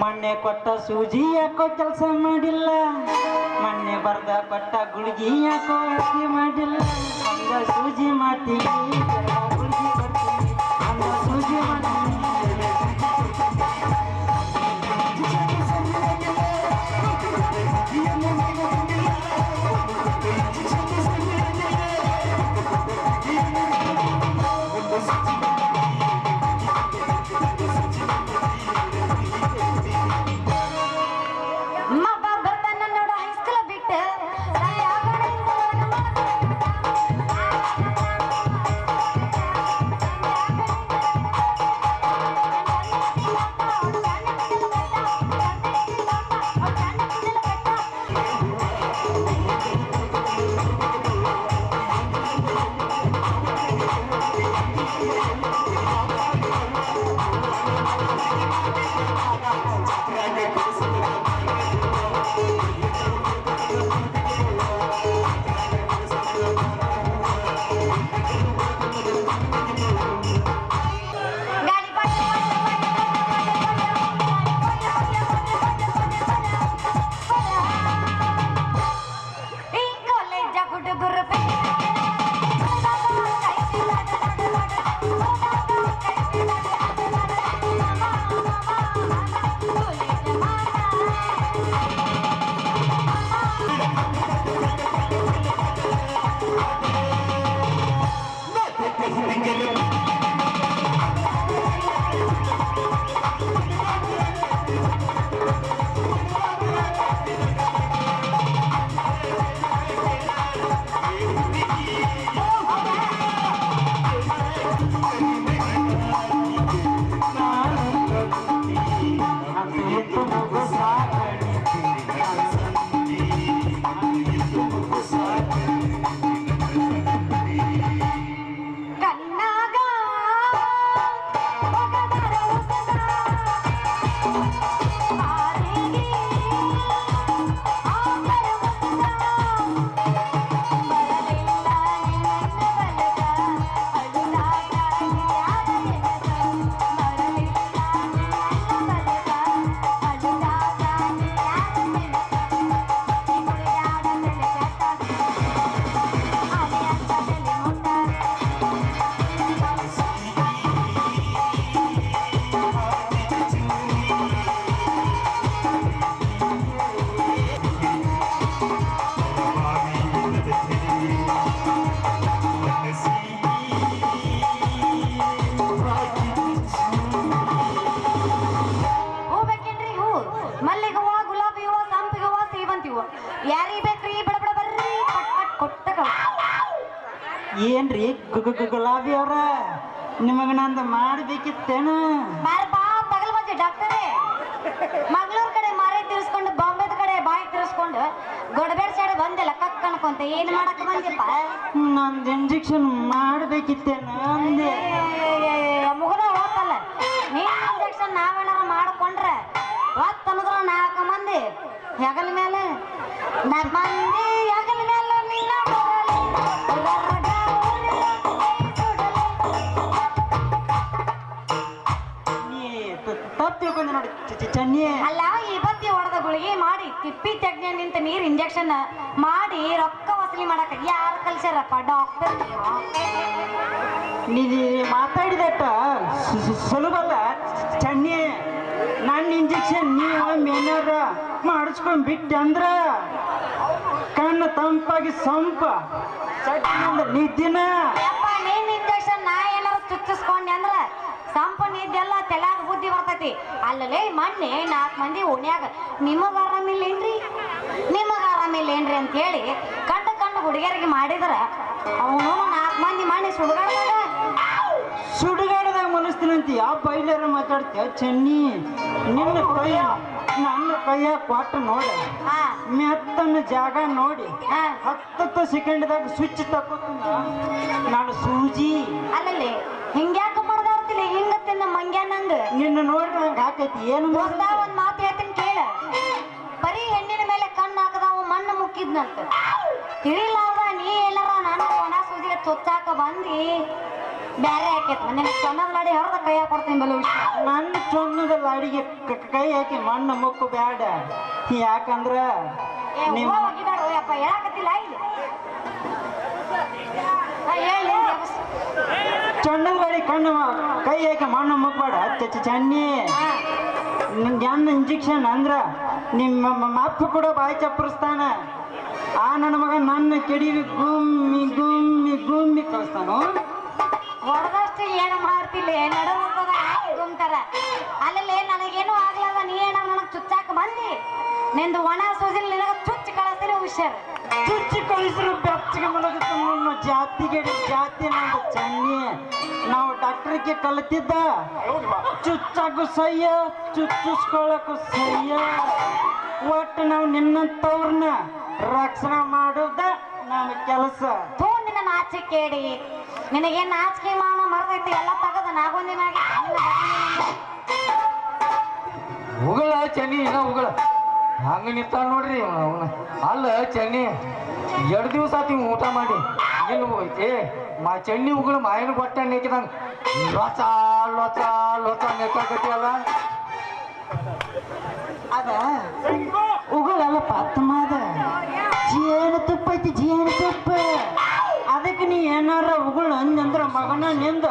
ಮೊನ್ನೆ ಕೊಟ್ಟ ಸೂಜಿ ಯಾಕೋ ಕೆಲಸ ಮಾಡಿಲ್ಲ, ಮೊನ್ನೆ ಬರ್ದ ಕೊಟ್ಟ ಗುಳಿಗಿ ಯಾಕೋ ಅಕ್ಕಿ ಮಾಡಿಲ್ಲ. ಅಂದ ಸೂಜಿ ಮಾಡ್ತೀವಿ ಗುಳಿಗಿ ಬರ್ತೀವಿ, ಅಂದ ಸೂಜಿ ಮಾಡ್ತೀವಿ. ಏನ್ರಿ ಗುಲಾಬಿ ಅವ್ರ ನಿಮಗ ನಂದು ಮಾಡಬೇಕಿತ್ತೇನು? ಡಾಕ್ಟರೇ ಮಂಗಳೂರು ಕಡೆ ಮಾರೇ ತಿರ್ಸ್ಕೊಂಡು ಬಾಂಬೆದ ಕಡೆ ಬಾಯಿ ತಿರ್ಸ್ಕೊಂಡು ಗೊಡಬೇಡ ಸೈಡ್ ಬಂದಿಲ್ಲ ಕಕ್ ಅನ್ಕೊಂತ ಏನ್ ಮಾಡಕ್ ಬಂದಿಪ್ಪ? ನಂದು ಇಂಜೆಕ್ಷನ್ ಮಾಡಬೇಕಿತ್ತೇನು ಅಂದೆ. ಮುಗದ ಹೋತಲ್ಲ ನೀನ್ ಇಂಜೆಕ್ಷನ್ ನಾವೇನಾರ ಮಾಡ್ಕೊಂಡ್ರೆ ಹೊತ್ತನದ್ರ 4 ಮಂದಿ ಹೆಗಲ ಮೇಲೆ 4 ಮಂದಿ ಹೆಗಲ ಮೇಲೆ ನೀನ ನೋಡಿ ಚನ್ನಿ ಅಲ್ಲ ಈ ಬತ್ತಿ ಹೊಡೆದ ಗುಳಿಗೆ ಮಾಡಿ ತಿಪ್ಪಿ ತಜ್ಞ ನಿಂತ ನೀರ್ ಇಂಜೆಕ್ಷನ್ ಮಾಡಿ ರೊಕ್ಕ ವಸೂಲಿ ಮಾಡಕ ಯಾರು ಕಲ್ಸ್ಯಾರಪ್ಪ? ಡಾಕ್ಟರ್ ನೀ ಮಾತಾಡಿದಟ್ಟ ಸುಲಭಲ್ಲ ಚನ್ನಿ. ನನ್ನ ಇಂಜೆಕ್ಷನ್ ನೀವು ಮೇನಾರ ಮಾಡಿಸ್ಕೊಂಡ್ ಬಿಟ್ಟೆ ಅಂದ್ರ ಕಣ್ಣು ತಂಪಾಗಿ ಸಂಪ ನಿದ್ದಿನ ನೀನ್ ಇಂಜೆಕ್ಷನ್ ನಾ ಏನಾರು ಚುಚ್ಚಿಸ್ಕೊಂಡೆ ಅಂದ್ರ ಸಂಪ ನಿದ್ದೆಲ್ಲ ತೆಲಾಗ ಬುದ್ಧಿ ಬರ್ತೈತಿ. ಅಲ್ಲಲೇ ಮೊನ್ನೆ 4 ಮಂದಿ ಓಣ್ಯಾಗ ನಿಮಗ ಆರಾಮಿಲ್ಲೇನ್ರಿ ಅಂತ ಹೇಳಿ ಕಂಡು ಹುಡುಗಿಯರಿಗೆ ಮಾಡಿದ್ರ ಅವನು 4 ಮಂದಿ ಮಾಡಿ ಸುಡುಗಾಡದಾಗ ಮನಸ್ತಿನಂತ ಯಾವ ಬೈಲಾರ ಮಾತಾಡ್ತೇವ ಚನ್ನಿ. ನನ್ನ ಕೈಯ ಕೊಟ್ಟು ನೋಡ ಮೆತ್ತನ ಜಾಗ ನೋಡಿ ಹಾ. 10 ಸೆಕೆಂಡ್ದಾಗ ಸ್ವಿಚ್ ತಗೋತನ ನಾನು ಸೂಜಿ ಅಲ್ಲಲ್ಲಿ ಹಿಂಗ್ಯಾಕ ಮಾಡ್ದಾಡ್ತಿಲ್ಲ ಹಿಂಗತ್ತಿನ ಮಂಗ್ಯಾನಂಗ ನಿನ್ನ ನೋಡಿ ನಂಗೆ ಹಾಕೈತಿ ಏನು ದೋಸ್ತ ಒಂದ್ ಮಾತು ಹೇಳ್ತೀನಿ ಕೇಳ ಬರೀ ಹೆಣ್ಣಿನ ಮೇಲೆ ಕಣ್ಣು ಹಾಕದವ ಮಣ್ಣು ಮುಕ್ಕಿದ್ನಂತ ತಿಳಿಲಾರ್ದ ನೀ ಎಲ್ಲಾರ ನಾನು ಒಣ ಸೂಜಿಗೆ ತುಚ್ಚಾಕ ಬಂದಿ ಬ್ಯಾರೆ ಹಾಕೈತ್ ನಿನ್ನ ಸಣ್ಣದ ಲಾಡಿ ಹೊರದ ಕೈಯಾಗ ಕೊಡ್ತೀನಿ ಬಲು ನನ್ನ ಚೊನ್ನದ ಲಾಡಿಗೆ ಕೈ ಹಾಕಿ ಮಣ್ಣು ಮುಕ್ಕು ಬ್ಯಾಡ ಯಾಕಂದ್ರ ನಿಮ್ಮ ಒಗಿದಾರ ಯಪ್ಪ ಹೇಳಕತ್ತಿಲ್ಲ ಇಲ್ಲಿ ಹೇಳಿ ಚೊನ್ನದ ಲಾಡಿ ಕಣ್ಣು ಕೈ ಹಾಕಿ ಮಣ್ಣು ಮುಕ್ಬೇಡ ಚನ್ನಿ ನಿನ್ಗೆ ಇಂಜೆಕ್ಷನ್ ಅಂದ್ರ ನಿಮ್ಮ ಅಪ್ಪ ಕೂಡ ಬಾಯಿ ಚಪ್ಪರಿಸ್ತಾನ ಆ ನನ್ನ ಮಗ ನನ್ನ ಕೆಡಿವಿ ಗುಮ್ಮಿ ಗುಮ್ಮಿ ಗುಮ್ಮಿ ಕಳಿಸ್ತಾನು ಹೊಡೆದಷ್ಟು ಏನು ಮಾಡ್ತಿಲ್ಲ ನಡದ ಗುಮ್ತಾರ ಅಲ್ಲಲ್ಲಿ ನನಗೇನು ಆಗ್ಲದ ನೀ ಏನಾರ ನನಗೆ ಚುಚ್ಚಾಕ ಬಂದಿ ನಿಂದು ಒಣ ಸೂಜಿಲ್ ನಿನಗ ಚುಚ್ಚಿ ಕಳಿಸ್ತೀನಿ ಹುಷಾರ್ ಚುಚ್ಚಿ ಕಳಿಸ್ರು ಬೆಚ್ಚಗೆ ಮಲಗುತ್ತ ನನ್ನ ಜಾತಿ ನಂದು ಚನ್ನಿ ನಾವು ಡಾಕ್ಟರ್ಗೆ ಕಲಿತಿದ್ದ ಚುಚ್ಚಾಕು ಸಯ್ಯ ಚುಚ್ಚಿಸ್ಕೊಳಕು ಸಯ್ಯ ಒಟ್ಟು ನಾವು ನಿನ್ನಂತವ್ರನ್ನ ರಕ್ಷಣೆ ಮಾಡೋದ ನಮ್ಮ ಕೆಲಸ ಥೂ ನಿನ್ನ ನಾಚಿಕೆ ಕೇಳಿ ನಿನಗೇನು ನಾಚಿಕೆ ಮಾನ ಮರ್ದೈತಿ ಎಲ್ಲ ತೆಗದ ನಾಗೊಂದಿನಾಗಿ ಉಗಳ ಚನ್ನಿ ಇನ್ನ ಉಗಳ ಹಂಗ ನಿಂತ ನೋಡ್ರಿ ಅವನ ಅಲ್ಲ ಚನ್ನಿ 2 ದಿವಸ ಆತಿ ಊಟ ಮಾಡಿ ಏನು ಹೋಯ್ತಿ ಚನ್ನಿ ಉಗಳ ಮಾಯನ ಕೊಟ್ಟ ನೆಕ್ಕಿದಂಗ ಲೊಚ ಲೊಚ ಲೊಚ ನೆಕ್ಕಾಕತಿ ಅಲ್ಲ ಅದ ಉಗುಳಲ್ಲ ಪತ್ತಮಾದ ಜೇನು ತುಪ್ಪ ಐತಿ ಜೇನು ತುಪ್ಪ ಅದಕ್ಕೆ ನೀ ಏನಾರ ಉಗುಳು ಅಂದ್ರ ಮಗನ ನಿಂದ